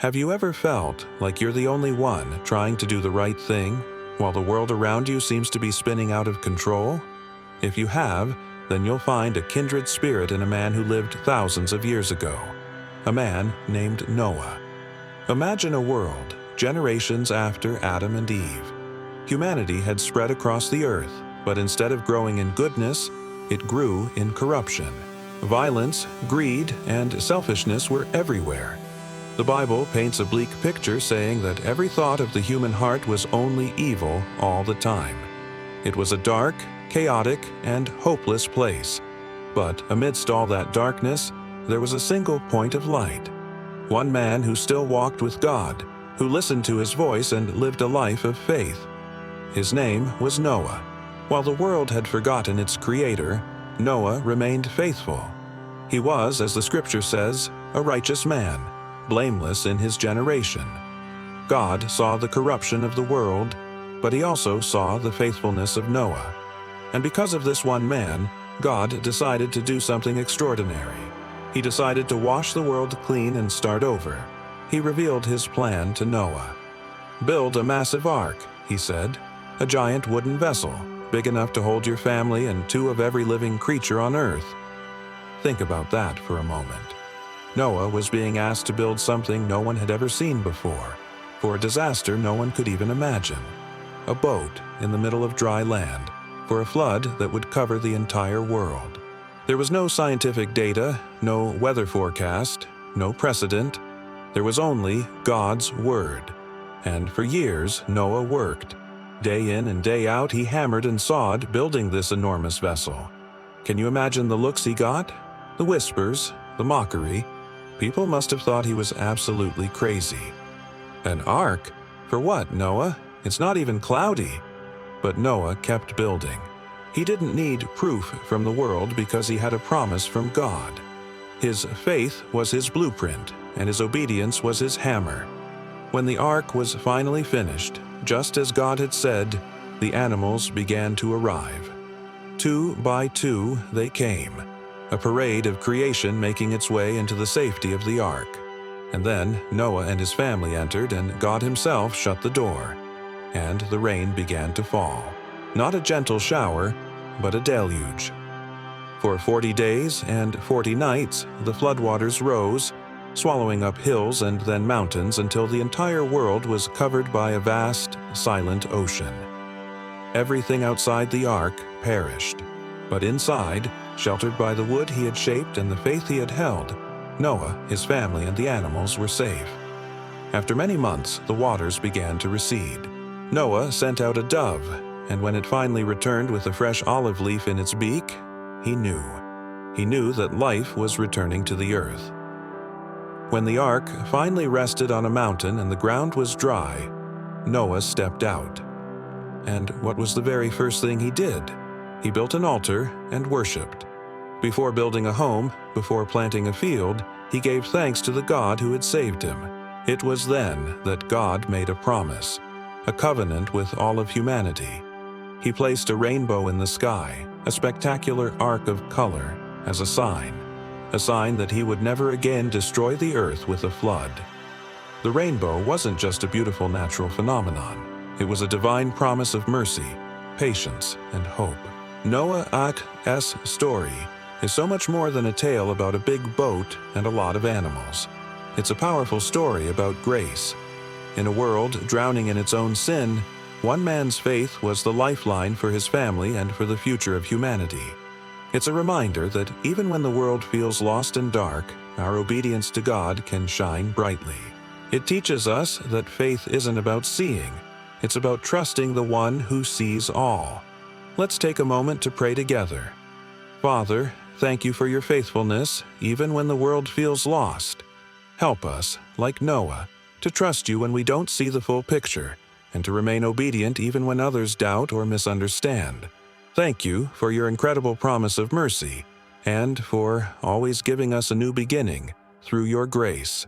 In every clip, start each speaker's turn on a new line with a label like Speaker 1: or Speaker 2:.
Speaker 1: Have you ever felt like you're the only one trying to do the right thing, while the world around you seems to be spinning out of control? If you have, then you'll find a kindred spirit in a man who lived thousands of years ago, a man named Noah. Imagine a world, generations after Adam and Eve. Humanity had spread across the earth, but instead of growing in goodness, it grew in corruption. Violence, greed, and selfishness were everywhere. The Bible paints a bleak picture, saying that every thought of the human heart was only evil all the time. It was a dark, chaotic, and hopeless place. But amidst all that darkness, there was a single point of light. One man who still walked with God, who listened to his voice and lived a life of faith. His name was Noah. While the world had forgotten its creator, Noah remained faithful. He was, as the scripture says, a righteous man, blameless in his generation. God saw the corruption of the world, but he also saw the faithfulness of Noah. And because of this one man, God decided to do something extraordinary. He decided to wash the world clean and start over. He revealed his plan to Noah. "Build a massive ark," he said, "a giant wooden vessel, big enough to hold your family and 2 of every living creature on earth." Think about that for a moment. Noah was being asked to build something no one had ever seen before, for a disaster no one could even imagine. A boat in the middle of dry land, for a flood that would cover the entire world. There was no scientific data, no weather forecast, no precedent. There was only God's word. And for years, Noah worked. Day in and day out, he hammered and sawed, building this enormous vessel. Can you imagine the looks he got? The whispers, the mockery. People must have thought he was absolutely crazy. An ark? For what, Noah? It's not even cloudy. But Noah kept building. He didn't need proof from the world because he had a promise from God. His faith was his blueprint, and his obedience was his hammer. When the ark was finally finished, just as God had said, the animals began to arrive. 2 by 2 they came, a parade of creation making its way into the safety of the ark. And then Noah and his family entered, and God himself shut the door. And the rain began to fall. Not a gentle shower, but a deluge. For 40 days and 40 nights, the floodwaters rose, swallowing up hills and then mountains until the entire world was covered by a vast, silent ocean. Everything outside the ark perished, but inside, sheltered by the wood he had shaped and the faith he had held, Noah, his family, and the animals were safe. After many months, the waters began to recede. Noah sent out a dove, and when it finally returned with a fresh olive leaf in its beak, he knew. He knew that life was returning to the earth. When the ark finally rested on a mountain and the ground was dry, Noah stepped out. And what was the very first thing he did? He built an altar and worshipped. Before building a home, before planting a field, he gave thanks to the God who had saved him. It was then that God made a promise, a covenant with all of humanity. He placed a rainbow in the sky, a spectacular arc of color, as a sign that he would never again destroy the earth with a flood. The rainbow wasn't just a beautiful natural phenomenon. It was a divine promise of mercy, patience, and hope. Noah's story is so much more than a tale about a big boat and a lot of animals. It's a powerful story about grace. In a world drowning in its own sin, one man's faith was the lifeline for his family and for the future of humanity. It's a reminder that even when the world feels lost and dark, our obedience to God can shine brightly. It teaches us that faith isn't about seeing, it's about trusting the one who sees all. Let's take a moment to pray together. Father, thank you for your faithfulness, even when the world feels lost. Help us, like Noah, to trust you when we don't see the full picture, and to remain obedient even when others doubt or misunderstand. Thank you for your incredible promise of mercy, and for always giving us a new beginning through your grace.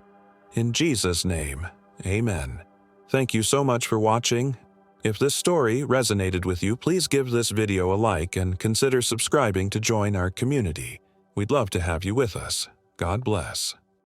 Speaker 1: In Jesus' name, amen. Thank you so much for watching. If this story resonated with you, please give this video a like and consider subscribing to join our community. We'd love to have you with us. God bless.